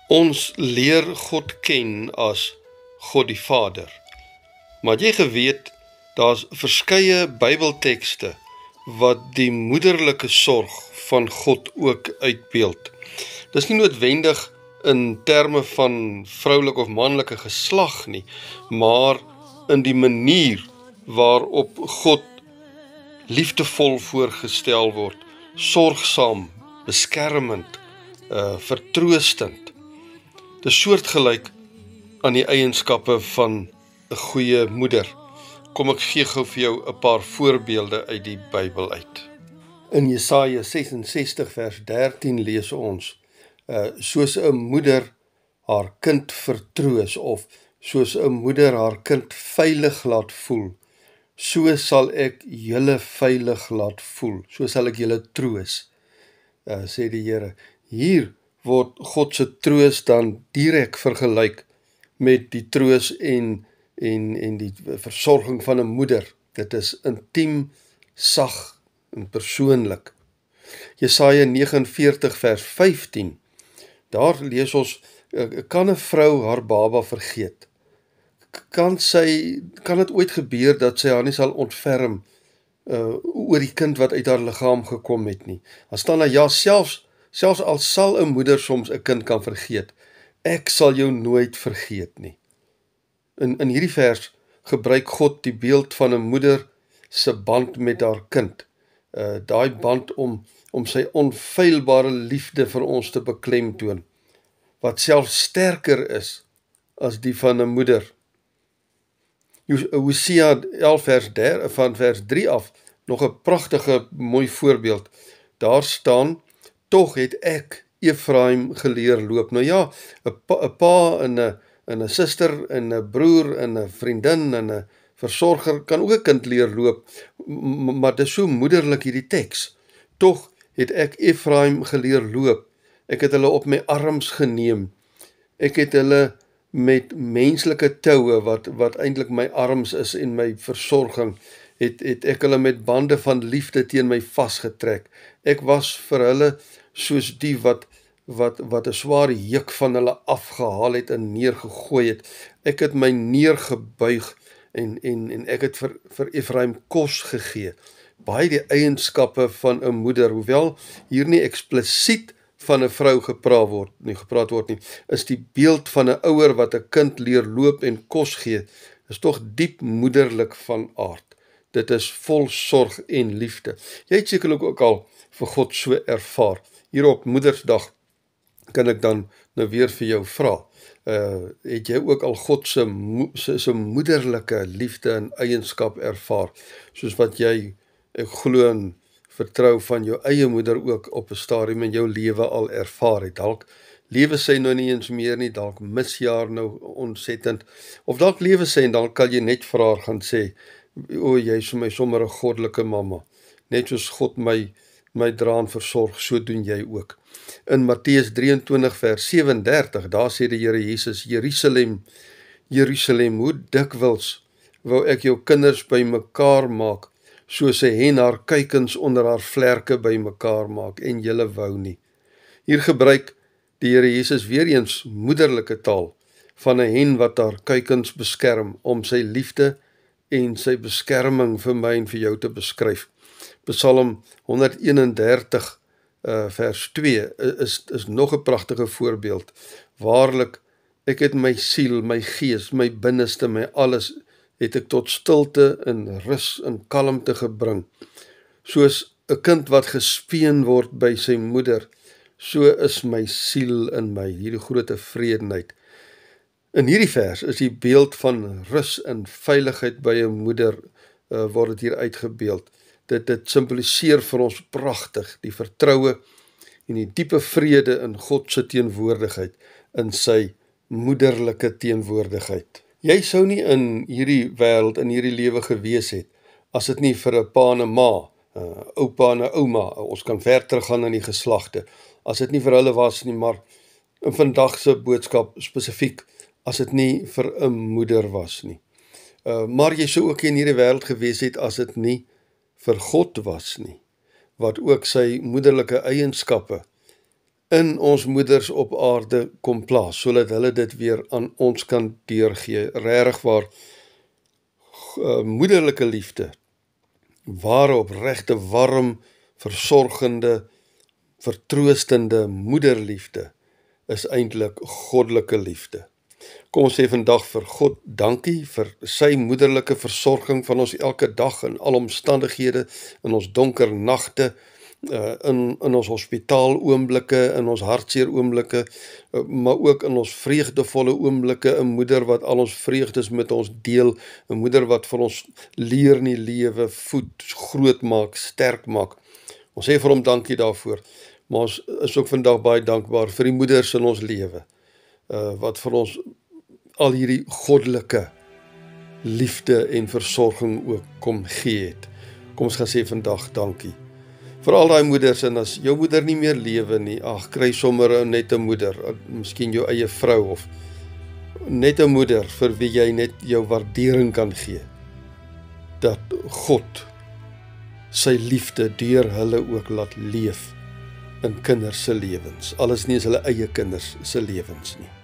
Ons leer God ken as God die Vader. Maar het jy geweet, daar's verskeie Bybeltekste wat die moederlike sorg van God ook uitbeeld. Dis nie noodwendig in terme van vroulik of manlike geslag nie, maar in die manier waarop God liefdevol voorgestel word, sorgsaam, beskermend, vertroostend. Dis soortgelyk aan die eienskappe van 'n goeie moeder. Kom ek gee gou vir jou 'n paar voorbeelde uit die Bybel uit. In Jesaja 66 vers 13 lees ons, soos 'n moeder haar kind vertroos, of soos 'n moeder haar kind veilig laat voel, so sal ek julle veilig laat voel, so sal ek julle troos, sê die Here. Hier word God se troos dan direk vergelyk met die troos en die versorging van 'n moeder. Dit is intiem, sag en persoonlik. Jesaja 49 vers 15, daar lees ons, kan 'n vrou haar baba vergeet? Kan dit ooit gebeur dat sy haar nie sal ontferm oor die kind wat uit haar liggaam gekom het nie? Dan staan daar, ja, selfs al sal 'n moeder soms 'n kind kan vergeet, ek sal jou nooit vergeet nie. In hierdie vers gebruik God die beeld van 'n moeder se band met haar kind. Daai band om sy onfeilbare liefde vir ons te beklemtoon, wat selfs sterker is as die van 'n moeder. Hosea 11 van vers 3 af, nog 'n pragtige mooi voorbeeld. Daar staan, tog het ek Efraim geleer loop. Nou ja, 'n pa en 'n suster en 'n broer en 'n vriendin en 'n versorger kan ook 'n kind leer loop, maar dit is so moederlik hierdie teks. Tog het ek Efraim geleer loop. Ek het hulle op my arms geneem. Ek het hulle met menslike toue, wat eintlik my arms is en my versorging, het ek hulle met bande van liefde teen my vasgetrek. Ek was vir hulle soos die wat 'n sware juk van hulle afgehaal het en neergegooi het. Ek het my neergebuig en ek het vir Efraim kos gegee. Baie die eienskappe van 'n moeder, hoewel hier nie eksplisiet van 'n vrou gepraat word nie, is die beeld van 'n ouer wat 'n kind leer loop en kos gee, is tog diep moederlik van aard. Dit is vol sorg en liefde. Jy het sekerlik ook al vir God so ervaar. Hier op Moedersdag kan ek dan nou weer vir jou vra, het jy ook al God se moederlike liefde en eienskap ervaar, soos wat jy, ek glo en vertrou, van jou eie moeder ook op 'n stadium in jou lewe al ervaar het? Dalk lewe sy nou nie eens meer nie, dalk mis jy haar nou ontsettend, of dalk lewe sy en dan kan jy net vir haar gaan sê, o, jy is vir my sommer 'n goddelike mamma, net soos God my dra en versorg, so doen jy ook. In Matteus 23 vers 37, daar sê die Here Jesus, Jerusalem, Jerusalem, hoe dikwels wou ek jou kinders bymekaar maak, soos 'n hen haar kuikens onder haar vlerke bymekaar maak, en julle wou nie. Hier gebruik die Here Jesus weer eens moederlike taal van 'n hen wat haar kuikens beskerm, om sy liefde en sy beskerming vir my en vir jou te beskryf. Psalm 131 vers 2 is nog 'n pragtige voorbeeld. Waarlik, ek het my siel, my gees, my binneste, my alles, het ek tot stilte en rus en kalmte gebring. Soos 'n kind wat gespeen word by sy moeder, so is my siel in my, hierdie groot tevredenheid. In hierdie vers is die beeld van rus en veiligheid by 'n moeder, word dit hier uitgebeeld. Dit simboliseer vir ons pragtig die vertroue en die diepe vrede in God se teenwoordigheid, in sy moederlike teenwoordigheid. Jy sou nie in hierdie wêreld, in hierdie lewe gewees het, as dit nie vir 'n pa en 'n ma, oupa en 'n ouma, ons kan ver teruggaan in die geslagte, as dit nie vir hulle was nie, maar in vandag se boodskap spesifiek, as dit nie vir 'n moeder was nie. Maar jy sou ook in hierdie wêreld gewees het, as dit nie vir God was nie, wat ook sy moederlike eienskappe in ons moeders op aarde kom plaas, sodat hulle dit weer aan ons kan deurgee. Regtig waar, moederlike liefde, ware opregte, warm, versorgende, vertroostende moederliefde, is eintlik goddelike liefde. Kom ons sê vandag vir God dankie vir sy moederlike versorging van ons elke dag in al omstandighede, in ons donker nagte, in ons hospitaal oomblikke, in ons hartseer oomblikke, maar ook in ons vreugdevolle oomblikke, 'n moeder wat al ons vreugdes met ons deel, 'n moeder wat vir ons leer in die lewe, voed, groot maak, sterk maak. Ons sê vir hom dankie daarvoor, maar ons is ook vandag baie dankbaar vir die moeders in ons lewe, wat vir ons al hierdie goddelike liefde en versorging ook kom gee het. Kom ons gaan sê vandag dankie. Vir al daai moeders, en as jou moeder nie meer lewe nie, ag, kry sommer net 'n moeder, miskien jou eie vrou, of net 'n moeder vir wie jy net jou waardering kan gee, dat God sy liefde deur hulle ook laat leef in kinders se lewens, alles nie is hulle eie kinders se lewens nie.